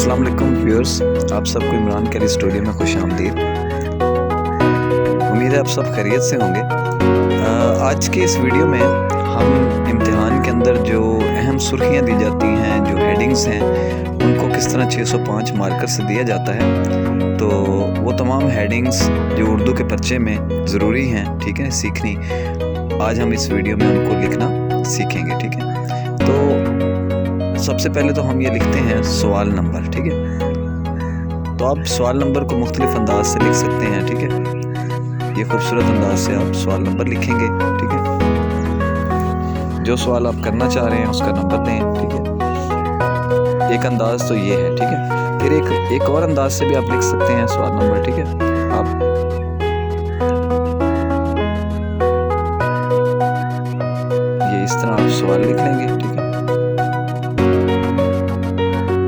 अस्सलाम वालेकुम व्यूअर्स, आप सबको इमरान कैरी स्टूडियो में खुश आमदीद। उम्मीद है आप सब खैरियत से होंगे। आज के इस वीडियो में हम इम्तिहान के अंदर जो अहम सुर्खियाँ दी जाती हैं, जो हेडिंग्स हैं, उनको किस तरह 605 मार्कर से दिया जाता है। तो वो तमाम हेडिंग्स जो उर्दू के पर्चे में ज़रूरी हैं, ठीक है, सीखनी, आज हम इस वीडियो में उनको लिखना सीखेंगे। ठीक है, तो सबसे पहले तो हम ये लिखते हैं सवाल नंबर। ठीक है, तो आप सवाल नंबर को मुख्तलिफ अंदाज से लिख सकते हैं। ठीक है, ये खूबसूरत अंदाज से आप सवाल नंबर लिखेंगे। ठीक है, जो सवाल आप करना चाह रहे हैं उसका नंबर दें। ठीक है, एक अंदाज तो ये है। ठीक है, फिर एक और अंदाज से भी आप लिख सकते हैं सवाल नंबर। ठीक है, आप ये इस तरह आप सवाल लिख लेंगे। ठीक है,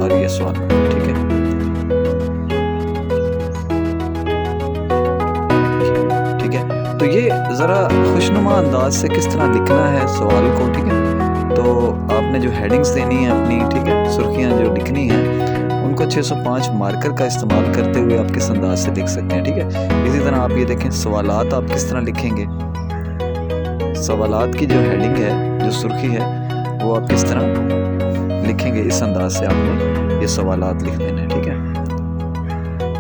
और ये सवाल। ठीक है, ठीक है, तो ये ज़रा खुशनुमा अंदाज से किस तरह लिखना है सवाल को। ठीक है, तो आपने जो हेडिंग्स देनी है अपनी, ठीक है, सुर्खियाँ जो लिखनी है, उनको 605 मार्कर का इस्तेमाल करते हुए आप किस अंदाज से लिख सकते हैं। ठीक है, इसी तरह आप ये देखें सवालात आप किस तरह लिखेंगे। सवालात की जो हेडिंग है, जो सुर्खी है, वो आप किस तरह लिखेंगे, इस अंदाज से आपने ये सवालात लिख देने हैं। ठीक है,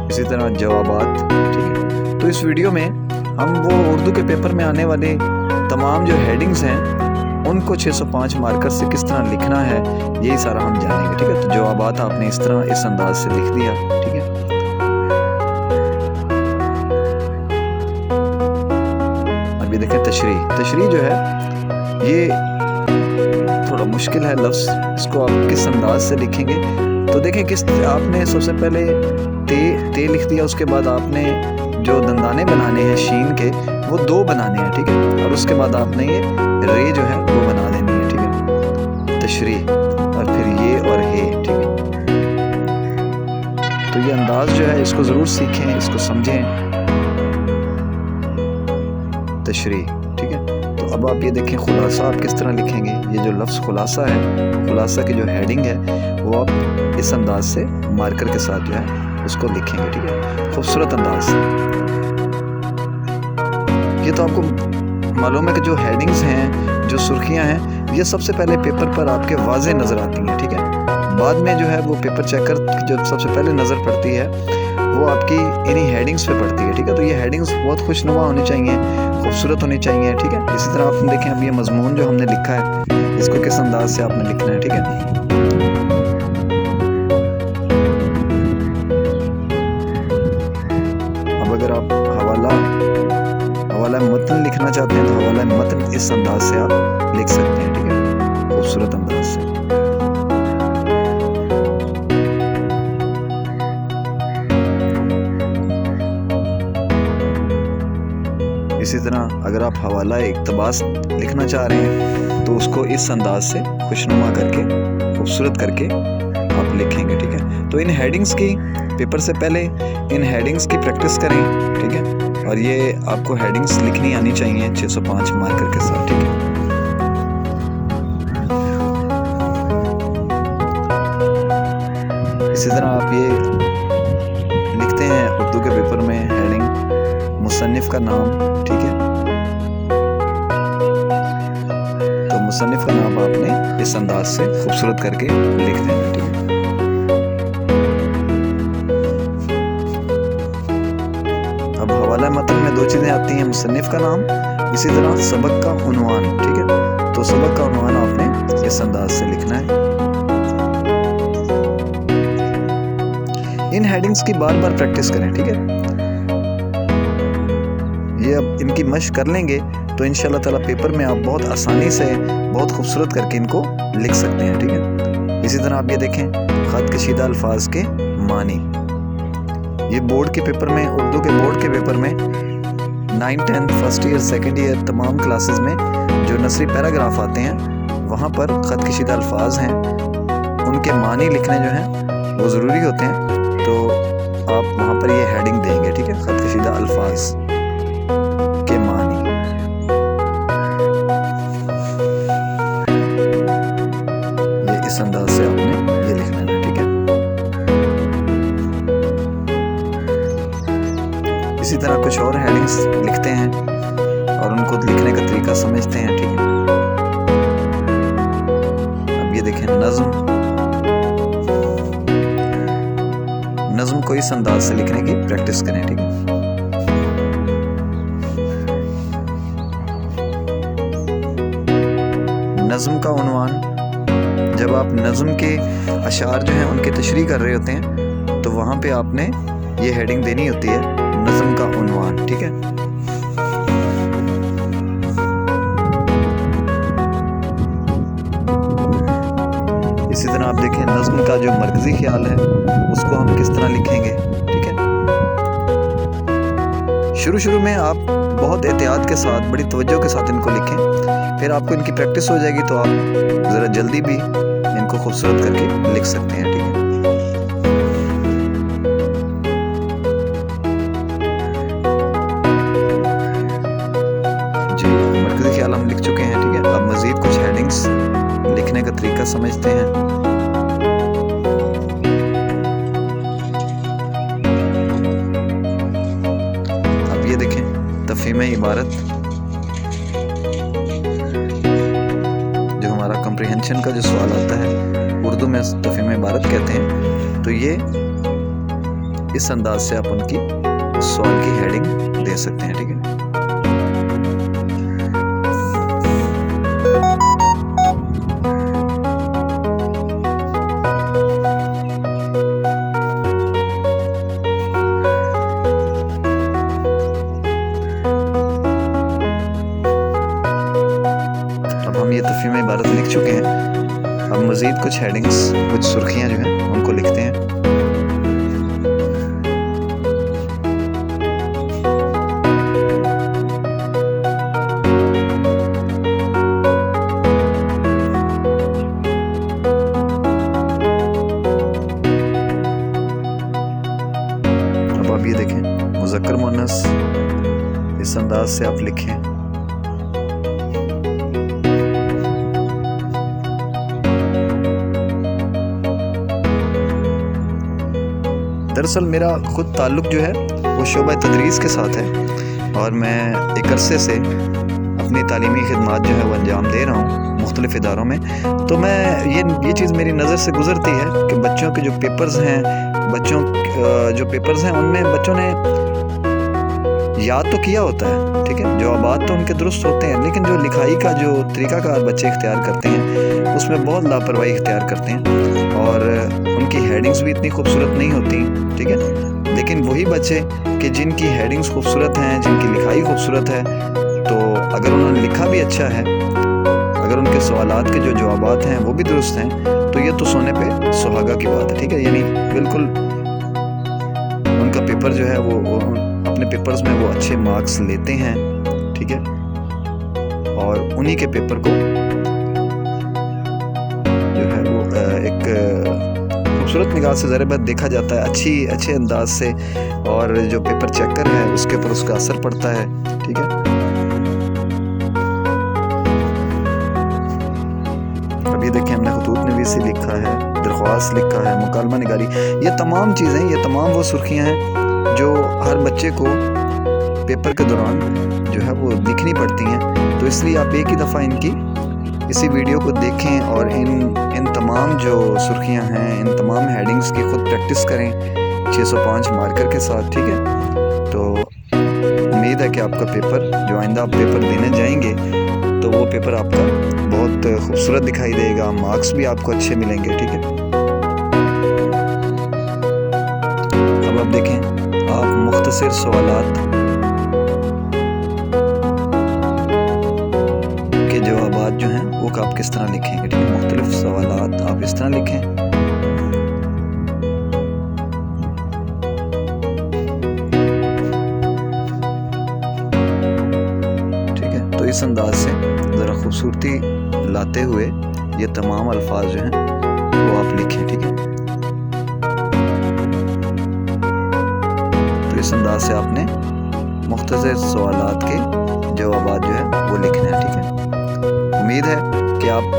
इसी तरह जवाबात। ठीक है, तो इस वीडियो में हम वो उर्दू के पेपर में आने वाले तमाम जो हेडिंग्स हैं, उनको 605 मार्कर से किस तरह लिखना है, यही सारा हम जानेंगे। ठीक है, तो जवाबात आपने इस तरह इस अंदाज से लिख दिया। ठीक है, अब ये देखें तशरीह जो है, ये थोड़ा मुश्किल है लफ्ज़, इसको आप किस अंदाज से लिखेंगे। तो देखें किस आपने सबसे पहले ते लिख दिया, उसके बाद आपने जो दंदाने बनाने हैं शीन के, वो 2 बनाने हैं। ठीक है, और उसके बाद आपने ये रे जो है वो बना देनी है। ठीक है, तशरीह, और फिर ये और हे। ठीक है, तो ये अंदाज जो है इसको ज़रूर सीखें, इसको समझें। तशरीह। ठीक है, तो अब आप ये देखें खुलासा आप किस तरह लिखेंगे। ये जो लफ्ज़ खुलासा है, खुलासा की जो हेडिंग है, वो आप इस अंदाज से मार्कर के साथ जो है उसको लिखेंगे। ठीक है, खूबसूरत अंदाज से। ये तो आपको मालूम है कि जो हेडिंग्स हैं, जो सुर्खियां हैं, ये सबसे पहले पेपर पर आपके वाज़े नज़र आती हैं। ठीक है, बाद में जो है वो पेपर चेकर जो सबसे पहले नज़र पड़ती है, वो आपकी इन्हीं हेडिंग्स पे पड़ती है। ठीक है, तो ये हेडिंग्स बहुत खुशनुमा होनी चाहिए, खूबसूरत होनी चाहिए। ठीक है, इसी तरह आपने देखें अब ये मजमून जो हमने लिखा है, इसको किस अंदाज से आपने लिखना है। ठीक है, अगर आप हवाला मतन लिखना चाहते हैं तो हवाला मतन इस अंदाज से आप लिख सकते हैं। ठीक है, खूबसूरत अंदाज से। इसी तरह अगर आप हवाला इक्तबास लिखना चाह रहे हैं तो उसको इस अंदाज से खुशनुमा करके, खूबसूरत करके आप लिखेंगे। ठीक है, तो इन हेडिंग्स की पेपर से पहले इन हेडिंग्स की प्रैक्टिस करें। ठीक है, और ये आपको हेडिंग्स लिखनी आनी चाहिए 605 मार्कर के साथ। ठीक है, इसी तरह आप ये लिखते हैं उर्दू के पेपर में हेडिंग मुसन्निफ का नाम। ठीक है, तो मुसन्निफ का नाम आपने इस अंदाज से खूबसूरत करके लिख देना। ठीक है, अब हवाला मतन में 2 चीज़ें आती हैं, मुसन्निफ का नाम, इसी तरह सबक का उन्वान। ठीक है, तो सबक का उन्वान आपने इस अंदाज से लिखना है। इन हेडिंग्स की बार बार प्रैक्टिस करें। ठीक है, ये अब इनकी मशक कर लेंगे तो इंशाल्लाह ताला पेपर में आप बहुत आसानी से, बहुत खूबसूरत करके इनको लिख सकते हैं। ठीक है, इसी तरह आप ये देखें ख़त कशीदा अल्फाज के मानी। ये बोर्ड के पेपर में, उर्दू के बोर्ड के पेपर में 9, 10, फर्स्ट ईयर, सेकेंड ईयर तमाम क्लासेस में जो नसरी पैराग्राफ आते हैं, वहाँ पर ख़त कशीदा अल्फाज हैं, उनके मानी लिखने जो हैं वो ज़रूरी होते हैं। तो आप वहाँ पर ये हेडिंग देंगे। ठीक है, ख़त कशीदा अल्फाज के मानी। ये इस अंदाज से आपने ये लिख लेना। ठीक है, कुछ और हेडिंग्स लिखते हैं और उनको लिखने का तरीका समझते हैं। ठीक है, अब ये देखें नज़्म को इस अंदाज से लिखने की प्रैक्टिस करें। ठीक है, नज़्म का उन्वान, जब आप नज़्म के अशार जो हैं उनकी तशरीह कर रहे होते हैं तो वहाँ पे आपने ये हेडिंग देनी होती है, नज़्म का उन्वान। ठीक है, इसी तरह आप देखें नज़्म का जो मरकज़ी ख्याल है उसको हम किस तरह लिखेंगे। ठीक है, शुरू में आप बहुत एहतियात के साथ, बड़ी तवज्जो के साथ इनको लिखें, फिर आपको इनकी प्रैक्टिस हो जाएगी तो आप ज़रा जल्दी भी इनको खूबसूरत करके लिख सकते हैं। ठीक है, जी मरकज़ी ख्याल हम लिख चुके हैं। ठीक है, अब मज़ीद कुछ हेडिंग्स लिखने का तरीका समझते हैं। अब ये देखें तफ़हीम इबारत, जो हमारा कम्प्रीहेंशन का जो सवाल आता है, उर्दू में तफ़हीम इबारत कहते हैं। तो ये इस अंदाज से आप उनकी सवाल की हेडिंग दे सकते हैं। ठीक है, हम ये तफ़हीम इबारत लिख चुके हैं। अब मज़ीद कुछ हेडिंग्स, कुछ सुर्खियाँ जो हैं उनको लिखते हैं। अब आप ये देखें मुज़क्कर मुअन्नस, इस अंदाज से आप लिखें। दरअसल मेरा ख़ुद ताल्लुक़ जो है वो शोबा तदरीस के साथ है और मैं एक अरसे से अपनी तालीमी खिदमात जो है वो अंजाम दे रहा हूँ मुख्तलिफ़ इदारों में। तो मैं ये चीज़ मेरी नज़र से गुज़रती है कि बच्चों के जो पेपर्स हैं, उनमें बच्चों ने याद तो किया होता है, ठीक है, जवाबात तो उनके दुरुस्त होते हैं, लेकिन जो लिखाई का जो तरीक़ाकार बच्चे इख्तियार करते हैं उसमें बहुत लापरवाही इख्तियार करते हैं और उनकी हेडिंग्स भी इतनी खूबसूरत नहीं होती। ठीक है, लेकिन वही बच्चे कि जिनकी हेडिंग्स खूबसूरत हैं, जिनकी लिखाई खूबसूरत है, तो अगर उन्होंने लिखा भी अच्छा है, अगर उनके सवालात के जो जवाबात हैं वो भी दुरुस्त हैं, तो ये तो सोने पे सुहागा की बात है। ठीक है, यानी बिल्कुल उनका पेपर जो है वो अपने पेपर्स में वो अच्छे मार्क्स लेते हैं। ठीक है, और उन्हीं के पेपर को जो है वो एक खूबसूरत निगाह से ज़रा बहुत देखा जाता है, अच्छे अंदाज से, और जो पेपर चेकर है उसके ऊपर उसका असर पड़ता है। ठीक है, अभी देखिए हमने खतूत नवीसी लिखा है, दरख्वास्त लिखा है, मुकालमा निगारी, ये तमाम चीज़ें, ये तमाम वो सुर्खियाँ हैं जो हर बच्चे को पेपर के दौरान जो है वो लिखनी पड़ती हैं। तो इसलिए आप एक ही दफ़ा इसी वीडियो को देखें और इन तमाम जो सुर्खियां हैं, इन तमाम हेडिंग्स की खुद प्रैक्टिस करें 605 मार्कर के साथ। ठीक है, तो उम्मीद है कि आपका पेपर, जो आइंदा आप पेपर देने जाएंगे, तो वो पेपर आपका बहुत खूबसूरत दिखाई देगा, मार्क्स भी आपको अच्छे मिलेंगे। ठीक है, अब आप देखें, आप मुख्तसर सवालात के जवाबात जो हैं वो आप किस तरह लिखेंगे। ठीक है, मुख्तलिफ सवालात आप इस तरह लिखें। ठीक है, तो इस अंदाज से ज़रा खूबसूरती लाते हुए ये तमाम अल्फाज जो हैं वो आप लिखें। ठीक है, तो इस अंदाज से आपने मुख्तसर सवालात के जवाबात जो है वो लिखना है। ठीक है, उम्मीद है कि आप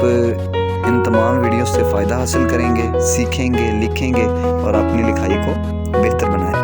इन तमाम वीडियो से फ़ायदा हासिल करेंगे, सीखेंगे, लिखेंगे और अपनी लिखाई को बेहतर बनाएंगे।